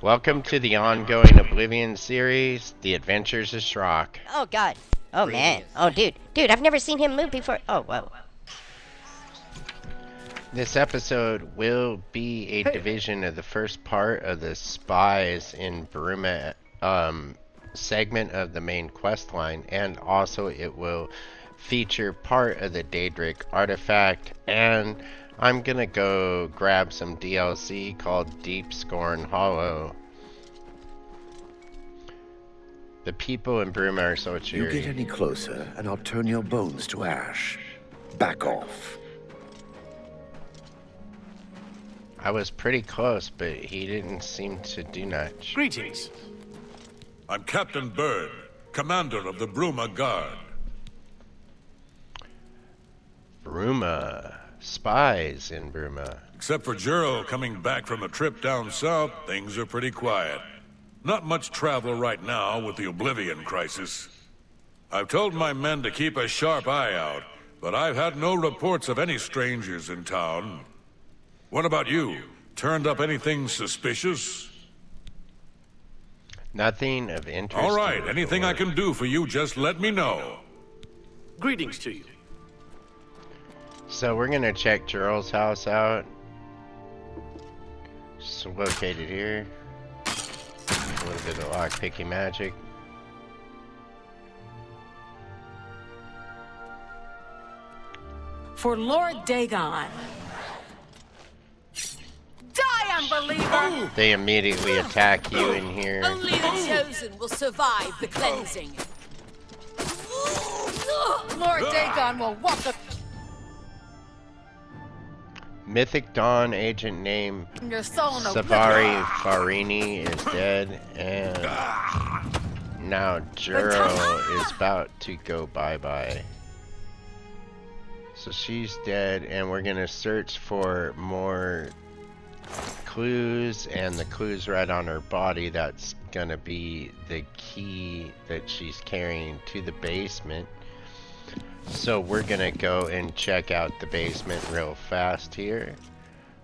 Welcome to the ongoing Oblivion series, The Adventures of Shrock. Oh god. Oh man. Oh dude. Dude, I've never seen him move before. Oh whoa. This episode will be a division of the first part of the spies in Bruma segment of the main quest line, and also it will feature part of the Daedric Artefact, and I'm gonna go grab some DLC called Deepscorn Hollow. The people in Bruma are so cheery. You get any closer, and I'll turn your bones to ash. Back off. I was pretty close, but he didn't seem to do much. Greetings. I'm Captain Bird, commander of the Bruma Guard. Bruma. Spies in Bruma. Except for Gerald coming back from a trip down south, things are pretty quiet. Not much travel right now with the Oblivion crisis. I've told my men to keep a sharp eye out, but I've had no reports of any strangers in town. What about you? Turned up anything suspicious? Nothing of interest. All right, anything I can do for you, just let me know. Greetings to you. So we're gonna check Gerald's house out. It's located here. A little bit of lock-picking magic. For Lord Dagon. Die, unbeliever! They immediately attack you in here. Only the chosen will survive the cleansing. Lord Dagon will walk up Mythic Dawn agent named your soul in a Savari Farini is dead, and now Juro is about to go bye-bye. So she's dead, and we're gonna search for more clues, and the clues right on her body. That's gonna be the key that she's carrying to the basement. So we're gonna go and check out the basement real fast here.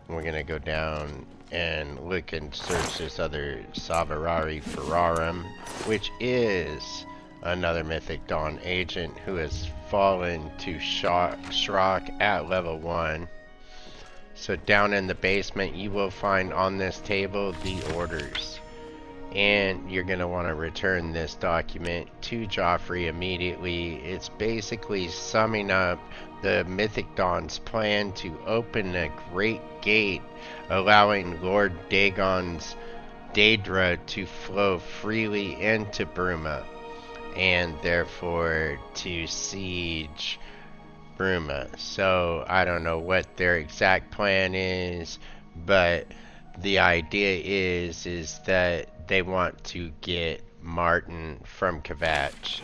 We're gonna go down and look and search this other Savarari Ferrarum, which is another Mythic Dawn agent who has fallen to Shrock at level 1. So down in the basement you will find on this table the orders. And you're going to want to return this document to Joffrey immediately. It's basically summing up the Mythic Dawn's plan to open a great gate, allowing Lord Dagon's Daedra to flow freely into Bruma, and therefore to siege Bruma. So I don't know what their exact plan is, but the idea is that they want to get Martin from Kvatch.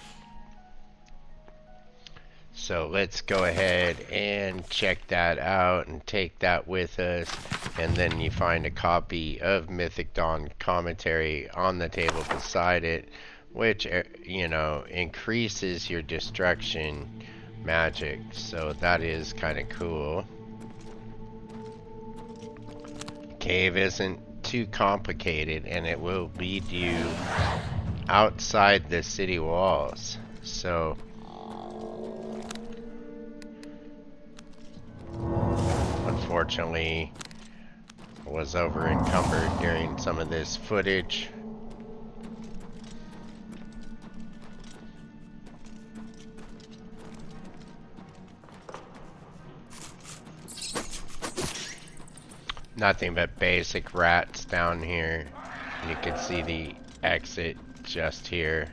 So let's go ahead and check that out and take that with us, and then you find a copy of Mythic Dawn commentary on the table beside it, which, you know, increases your destruction magic, so that is kind of cool. Cave isn't too complicated, and it will lead you outside the city walls. So unfortunately I was over encumbered during some of this footage. Nothing but basic rats down here. You can see the exit just here.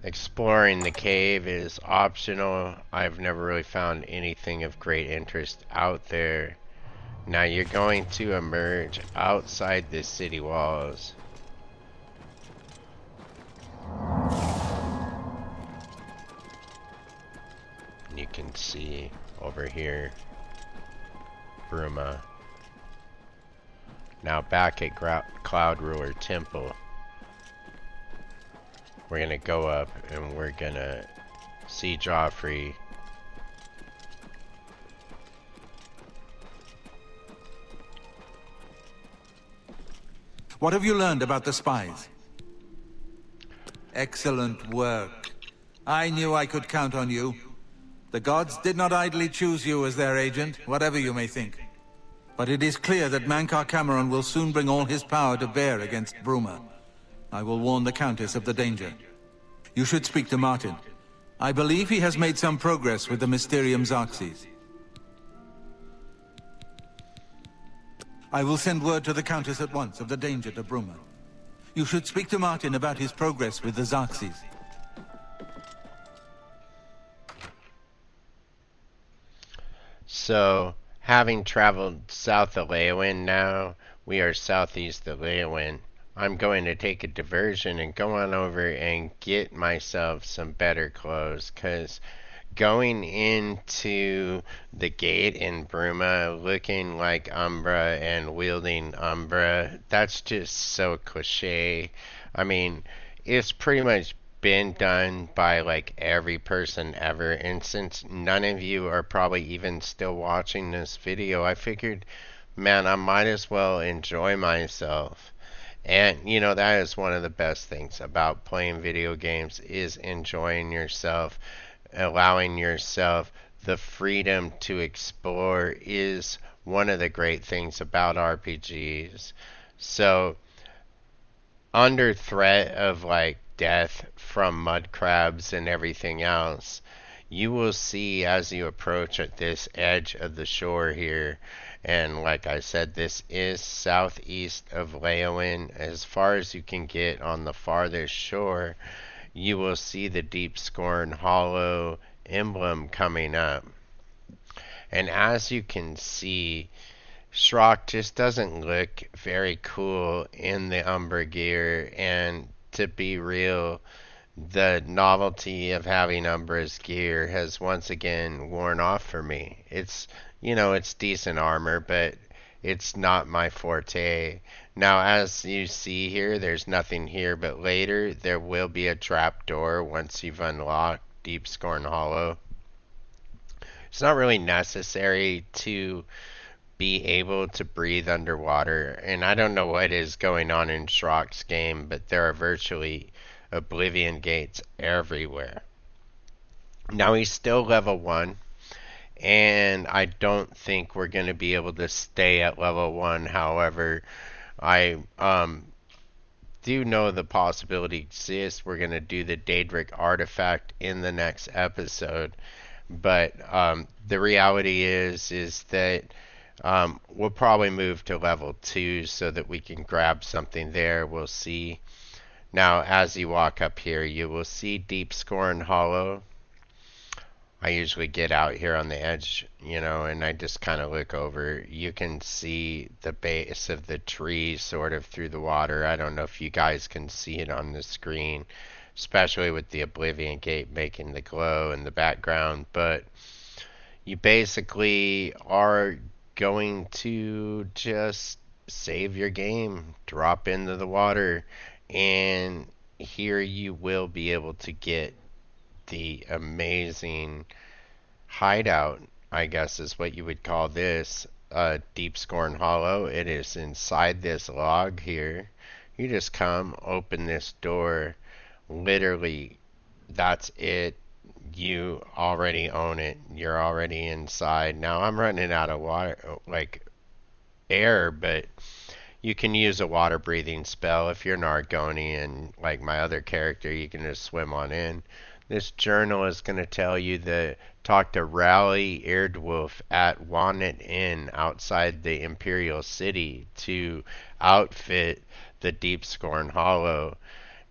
Exploring the cave is optional. I've never really found anything of great interest out there. Now you're going to emerge outside the city walls. You can see over here Bruma. Now back at Cloud Ruler Temple, we're gonna go up and we're gonna see Joffrey What have you learned about the spies? Excellent work. I knew I could count on you. The gods did not idly choose you as their agent, whatever you may think. But it is clear that Mankar Cameron will soon bring all his power to bear against Bruma. I will warn the Countess of the danger. You should speak to Martin. I believe he has made some progress with the Mysterium Xarxes. I will send word to the Countess at once of the danger to Bruma. You should speak to Martin about his progress with the Xarxes. So, having traveled south of Leowyn now, we are southeast of Leowyn. I'm going to take a diversion and go on over and get myself some better clothes, because going into the gate in Bruma looking like Umbra and wielding Umbra, that's just so cliche. I mean, it's pretty much been done by like every person ever, and since none of you are probably even still watching this video, I figured, man, I might as well enjoy myself. And you know, that is one of the best things about playing video games, is enjoying yourself. Allowing yourself the freedom to explore is one of the great things about RPGs. So, under threat of like death from mud crabs and everything else, you will see as you approach at this edge of the shore here, and like I said, this is southeast of Leowyn. As far as you can get on the farthest shore, you will see the Deepscorn Hollow emblem coming up. And as you can see, Shrock just doesn't look very cool in the Umbra gear, and to be real, the novelty of having Umbra's gear has once again worn off for me. It's, you know, it's decent armor, but it's not my forte. Now, as you see here, there's nothing here, but later there will be a trapdoor once you've unlocked Deepscorn Hollow. It's not really necessary to be able to breathe underwater, and I don't know what is going on in Shrock's game, but there are virtually Oblivion gates everywhere. Now, he's still level 1. And I don't think we're going to be able to stay at level 1. However, I do know the possibility exists. We're going to do the Daedric Artefact in the next episode. But the reality is that we'll probably move to level 2 so that we can grab something there. We'll see. Now, as you walk up here, you will see Deepscorn Hollow. I usually get out here on the edge, you know, and I just kind of look over. You can see the base of the tree sort of through the water. I don't know if you guys can see it on the screen, especially with the Oblivion gate making the glow in the background, but you basically are going to just save your game, drop into the water, and here you will be able to get the amazing hideout, I guess is what you would call this, Deepscorn Hollow. It is inside this log here. You just come, open this door, literally, that's it. You already own it. You're already inside. Now, I'm running out of water, like air, but you can use a water breathing spell. If you're an Argonian, like my other character, you can just swim on in. This journal is going to tell you that talk to Rally Eardwolf at Wannet Inn outside the Imperial City to outfit the Deepscorn Hollow.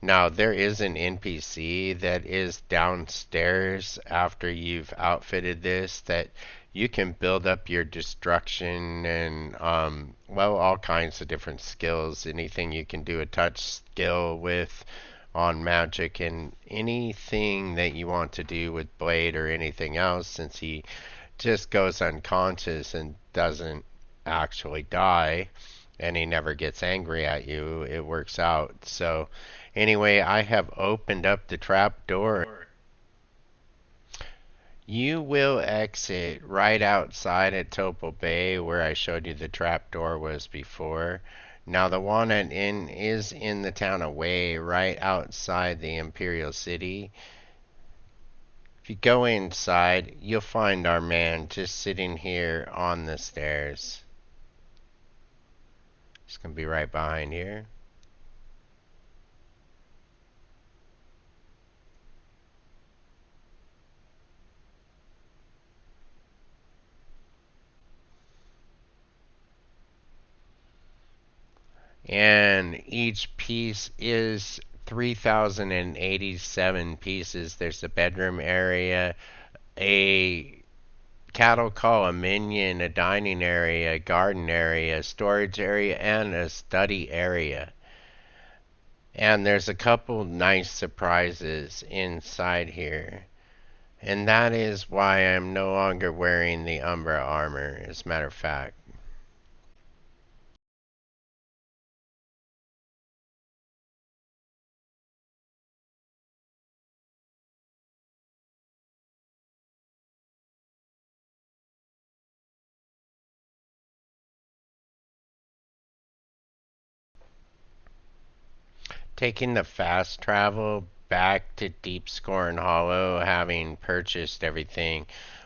Now, there is an NPC that is downstairs after you've outfitted this that you can build up your destruction and, well, all kinds of different skills. Anything you can do a touch skill with on magic, and anything that you want to do with Blade or anything else, since he just goes unconscious and doesn't actually die, and he never gets angry at you, it works out. So anyway, I have opened up the trap door. You will exit right outside at Topal Bay where I showed you the trap door was before. Now the Walnut Inn is in the town of Wei, right outside the Imperial City. If you go inside, you'll find our man just sitting here on the stairs. He's gonna be right behind here. And each piece is 3,087 pieces. There's a bedroom area, a cattle call, a minion, a dining area, a garden area, a storage area, and a study area. And there's a couple nice surprises inside here. And that is why I'm no longer wearing the Umbra armor, as a matter of fact. Taking the fast travel back to Deepscorn Hollow, having purchased everything,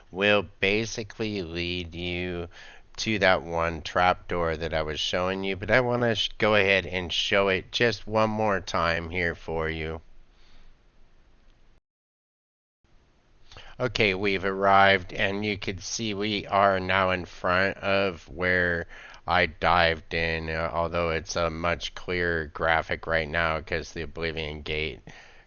will basically lead you to that one trapdoor that I was showing you, but I want to go ahead and show it just one more time here for you. Okay, we've arrived, and you can see we are now in front of where I dived in, although it's a much clearer graphic right now because the Oblivion Gate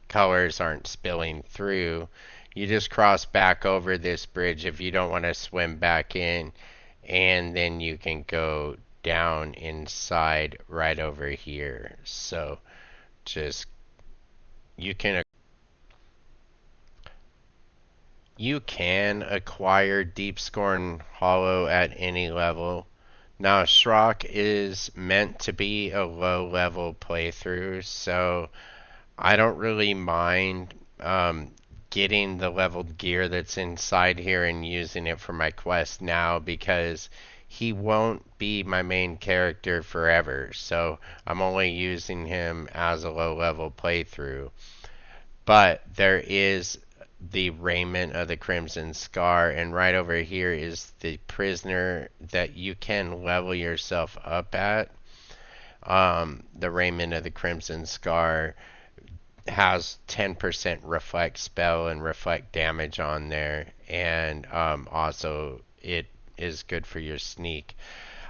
colors aren't spilling through. You just cross back over this bridge if you don't want to swim back in, and then you can go down inside right over here. So just you can acquire Deepscorn Hollow at any level. Now, Shrock is meant to be a low-level playthrough, so I don't really mind getting the leveled gear that's inside here and using it for my quest now, because he won't be my main character forever, so I'm only using him as a low-level playthrough. But there is the raiment of the Crimson Scar, and right over here is the prisoner that you can level yourself up at. The raiment of the Crimson Scar has 10% reflect spell and reflect damage on there, and also it is good for your sneak.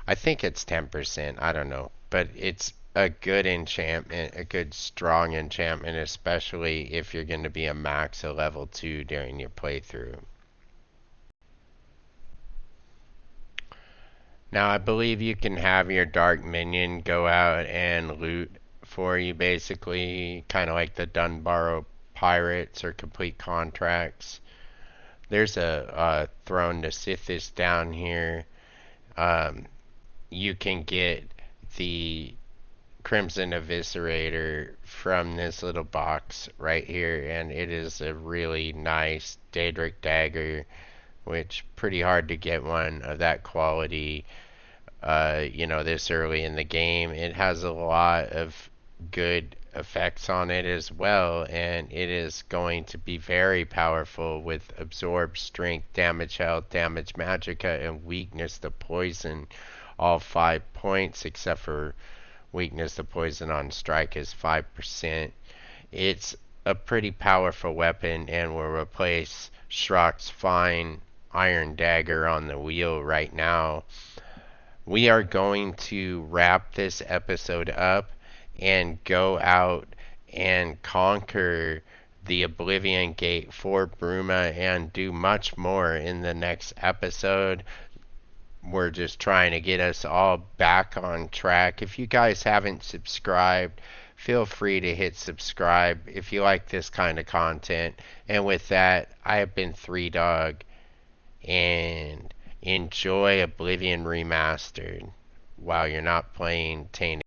I think it's 10%, I don't know, but it's a good enchantment, a good strong enchantment, especially if you're going to be a max of level 2 during your playthrough. Now I believe you can have your dark minion go out and loot for you, basically, kind of like the Dunbarrow Pirates or complete contracts. There's a Throne to Sithis down here. You can get the Crimson Eviscerator from this little box right here, and it is a really nice Daedric dagger, which pretty hard to get one of that quality this early in the game. It has a lot of good effects on it as well, and it is going to be very powerful with absorb, strength, damage, health, damage, magicka, and weakness to poison, all 5 points, except for weakness to poison on strike is 5%. It's a pretty powerful weapon and will replace Shrock's fine iron dagger on the wheel right now. We are going to wrap this episode up and go out and conquer the Oblivion Gate for Bruma and do much more in the next episode. We're just trying to get us all back on track. If you guys haven't subscribed, feel free to hit subscribe if you like this kind of content. And with that, I have been 3Dog, and enjoy Oblivion Remastered while you're not playing Tainted